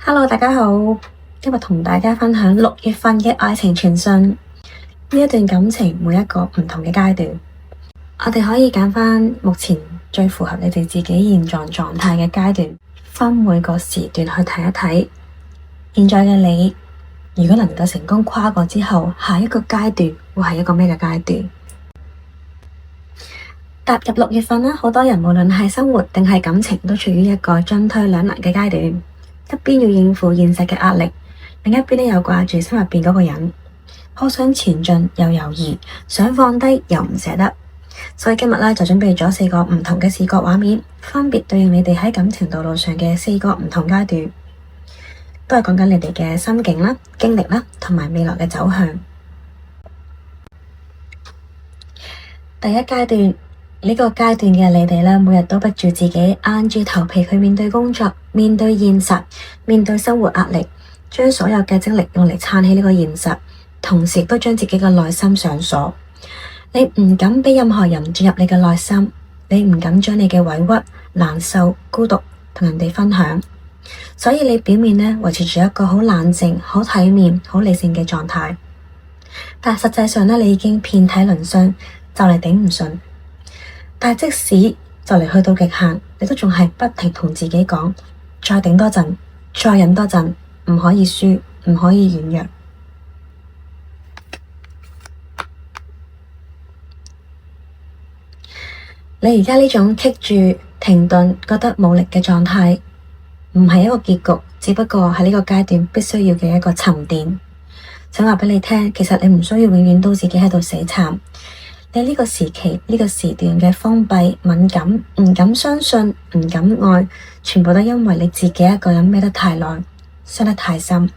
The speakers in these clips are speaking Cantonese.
Hello，大家好，今日同大家分享6月份嘅愛情傳訊。呢一段感情每一個唔同嘅階段，我哋可以揀翻目前最符合你哋自己現狀態嘅階段，分每個時段去睇一睇。現在嘅你，如果能夠成功跨過之後，下一個階段會係一個咩嘅階段？踏入6月份啦，好多人無論係生活定係感情，都處於一個進退兩難嘅階段。一邊要應付現實嘅壓力，另一邊咧又掛住心入邊嗰個人，好想前進又猶豫，想放低又唔捨得。所以今日咧就準備咗4個唔同嘅視覺畫面，分別對應你哋喺感情道路上嘅4個唔同階段，都係講緊你哋嘅心境啦、經歷啦，同埋未來嘅走向。第一階段。呢個階段嘅你哋咧，每日都逼住自己，硬住頭皮去面對工作，面對現實，面對生活壓力，將所有嘅精力用嚟撐起呢個現實，同時都將自己嘅內心上鎖。你唔敢俾任何人進入你嘅內心，你唔敢將你嘅委屈、難受、孤獨同人哋分享，所以你表面咧維持住一個好冷靜、好體面、好理性嘅狀態，但實際上咧你已經遍體鱗傷，就嚟頂唔順。但即使就嚟去到極限，你都仲係不停同自己講，再頂多陣，再忍多陣，唔可以輸，唔可以軟弱。你而家呢種棘住、停頓、覺得冇力嘅狀態，唔係一個結局，只不過係呢個階段必須要嘅一個沉澱。想話畀你聽，其實你唔需要永遠都自己喺度死撐。你呢個時期呢個時段嘅封閉、敏感、唔敢相信、唔敢愛，全部都因為你自己一個人孭得太耐，傷得太深。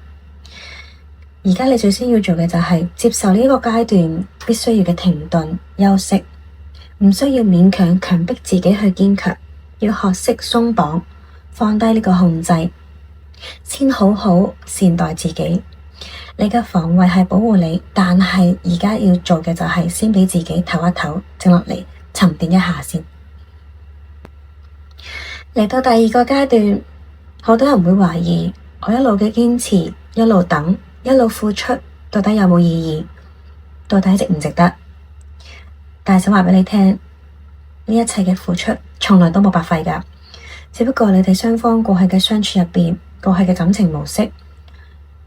而家你最先要做嘅就係接受呢個階段必須要嘅停頓、休息，唔需要勉強強迫自己去堅強，要學識鬆綁，放低呢個控制，先好好善待自己。你嘅防衛係保護你，但係而家要做嘅就係先畀自己唞一唞，靜落嚟沉澱一下先。嚟到第二個階段，好多人會懷疑我一路嘅堅持，一路等，一路付出，到底有冇意義？到底值唔值得？但係想話畀你聽，呢一切嘅付出從來都冇白費㗎，只不過你哋雙方過去嘅相處入邊，過去嘅感情模式。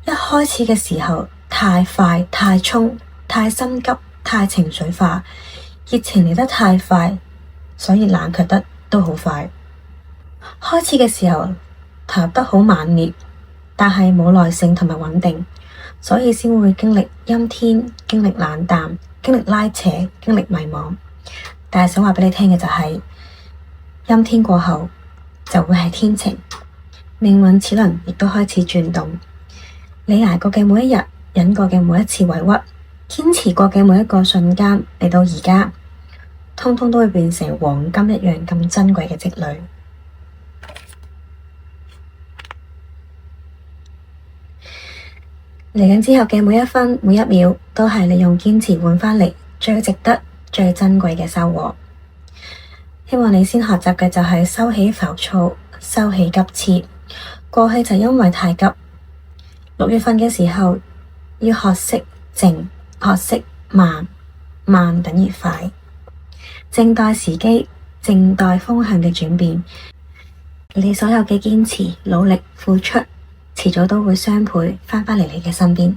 一開始嘅時候太快、太衝、太心急、太情緒化，熱情嚟得太快，所以冷卻得都好快。開始嘅時候投入得好猛烈，但係冇耐性同埋穩定，所以先會經歷陰天、經歷冷淡、經歷拉扯、經歷迷茫。但係想話畀你聽嘅就係，陰天過後就會係天晴，命運齒輪亦都開始轉動。你捱過嘅每一日，忍過嘅每一次委屈，堅持過嘅每一個瞬間，嚟到而家，通通都會變成黃金一樣咁珍貴嘅積累。嚟緊之後嘅每一分每一秒，都係你用堅持換返嚟最值得、最珍貴嘅收穫。希望你先學習嘅就係收起浮躁，收起急切。過去就因為太急。6月份嘅時候，要學識靜，學識慢，慢等於快，靜待時機，靜待風向嘅轉變。你所有嘅堅持、努力、付出，遲早都會雙倍返返嚟你嘅身邊。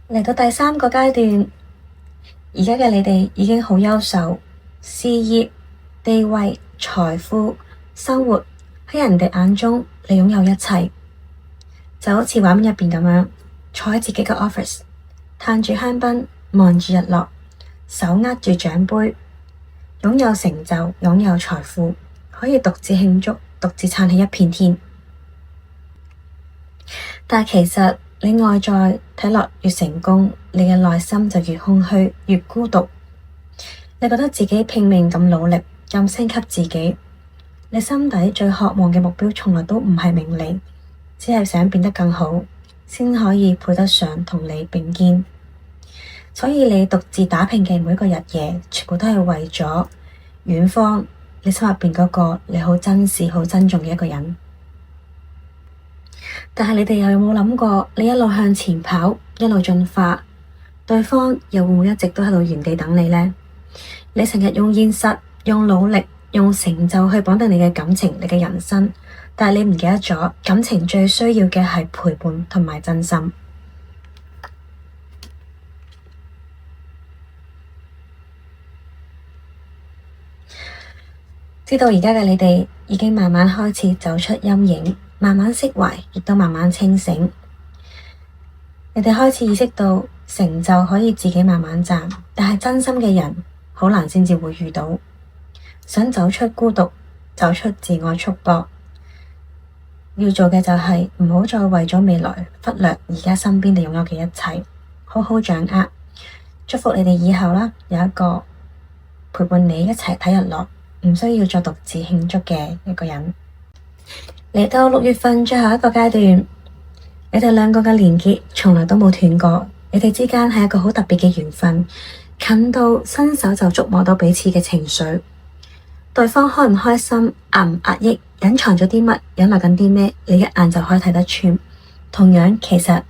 嚟到第3個階段，而家嘅你哋已經好優秀，事業、地位、財富、生活喺人哋眼中，你擁有一切。就好似畫面入邊咁樣，坐喺自己嘅 office， 嘆住香檳，望住日落，手握住獎杯，擁有成就，擁有財富，可以獨自慶祝，獨自撐起一片天。但其實你外在睇落越成功，你嘅內心就越空虛，越孤獨。你覺得自己拼命咁努力，咁升級自己，你心底最渴望嘅目標，從來都唔係名利。只係想變得更好，先可以配得上同你並肩。所以你獨自打拼嘅每一個日夜，全部都係為咗遠方你心入邊嗰個你好珍視、好珍重嘅一個人。但係你哋又有冇諗過，你一路向前跑，一路進化，對方又會唔會一直都喺度原地等你呢？你成日用現實、用努力、用成就去綁定你嘅感情、你嘅人生，但係你唔記得咗，感情最需要嘅係陪伴同埋真心。知道而家嘅你哋已經慢慢開始走出陰影，慢慢釋懷，亦都慢慢清醒。你哋開始意識到成就可以自己慢慢賺，但係真心嘅人好難先至會遇到。想走出孤獨，走出自我束縛，要做嘅就係唔好再為咗未來忽略而家身邊你擁有嘅一切，好好掌握。祝福你哋以後啦，有一個陪伴你一齊睇日落，唔需要再獨自慶祝嘅一個人。嚟到6月份最後一個階段，你哋兩個嘅連結從來都冇斷過，你哋之間係一個好特別嘅緣分，近到伸手就觸摸到彼此嘅情緒。對方開唔開心，壓唔壓抑，隱藏咗啲乜，隱瞞緊啲咩，你一眼就可以睇得穿。同樣，其實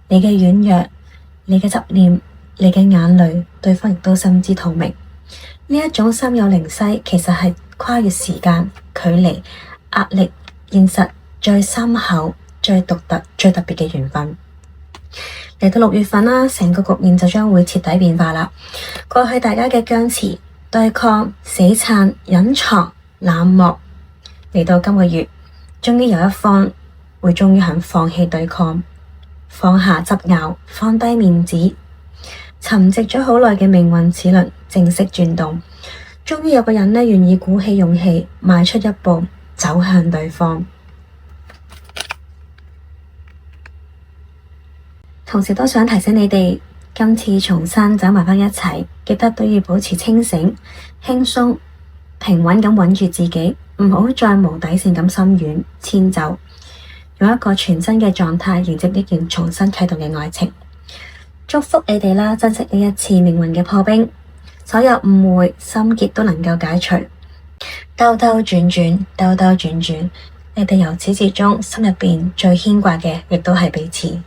你嘅軟弱、你嘅執念、你嘅眼淚，對方亦都心知肚明。呢一種心有靈犀，其實係跨越時間、距離、壓力、現實最深厚、最獨特、最特別嘅緣分。嚟到6月份啦，成個局面就將會徹底變化啦。過去大家嘅僵持、對抗、死撐、隱藏、冷漠，嚟到今個月，終於有一方會終於肯放棄對抗，放下執拗，放低面子。沉寂咗好耐嘅命運齒輪正式轉動，終於有個人呢願意鼓起勇氣邁出一步，走向對方。同時都想提醒你哋，今次重新走埋返一齊，記得都要保持清醒、輕鬆、平穩咁穩住自己，唔好再無底線咁心軟遷就，用一個全新嘅狀態迎接呢件重新啟動嘅愛情。祝福你哋啦，珍惜呢一次命運嘅破冰，所有誤會、心結都能夠解除。兜兜轉轉，兜兜轉轉，你哋由始至終心入邊最牽掛嘅，亦都係彼此。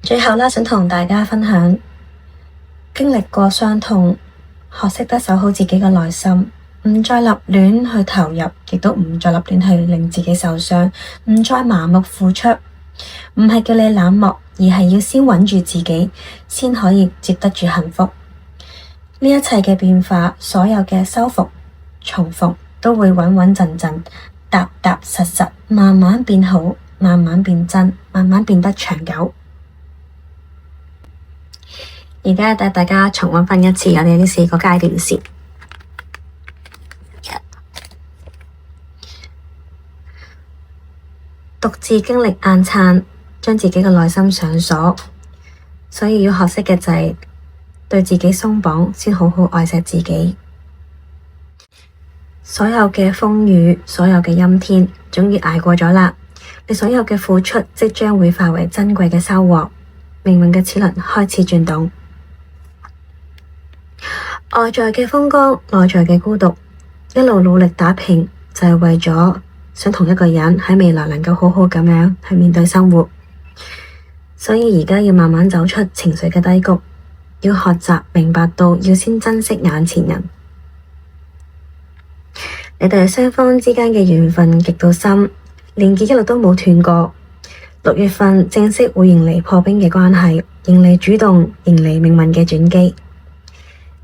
最後啦，想同大家分享，經歷過傷痛，學識得守好自己嘅內心，唔再立亂去投入，亦都唔再立亂去令自己受傷，唔再盲目付出。唔係叫你冷漠，而係要先穩住自己，先可以接得住幸福。呢一切嘅變化，所有嘅修復、重逢，都會穩穩陣陣、踏踏實實，慢慢變好，慢慢變真，慢慢變得長久。而家帶大家重溫返一次我哋呢4個階段先。獨自經歷硬撐，將自己嘅內心上鎖，所以要學識嘅就係對自己鬆綁，先好好愛惜自己。所有嘅風雨，所有嘅陰天，終於捱過咗啦。你所有嘅付出，即將會化為珍貴嘅收穫。命運嘅齒輪開始轉動，外在嘅風光，內在嘅孤獨，一路努力打拼，就係為咗想同一個人喺未來能夠好好咁樣去面對生活，所以而家要慢慢走出情緒嘅低谷，要學習明白到要先珍惜眼前人。你哋雙方之間嘅緣分極度深，連結一路都冇斷過。6月份正式會迎嚟破冰嘅關係，迎嚟主動，迎嚟命運嘅轉機。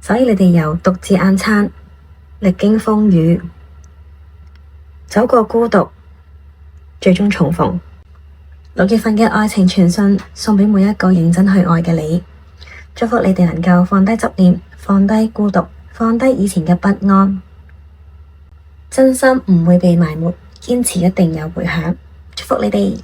所以你哋由獨自硬撐，歷經風雨，走過孤獨，最終重逢。6月份嘅愛情傳訊送畀每一個認真去愛嘅你，祝福你哋能夠放低執念，放低孤獨，放低以前嘅不安。真心唔會被埋沒，堅持一定有回響。祝福你哋。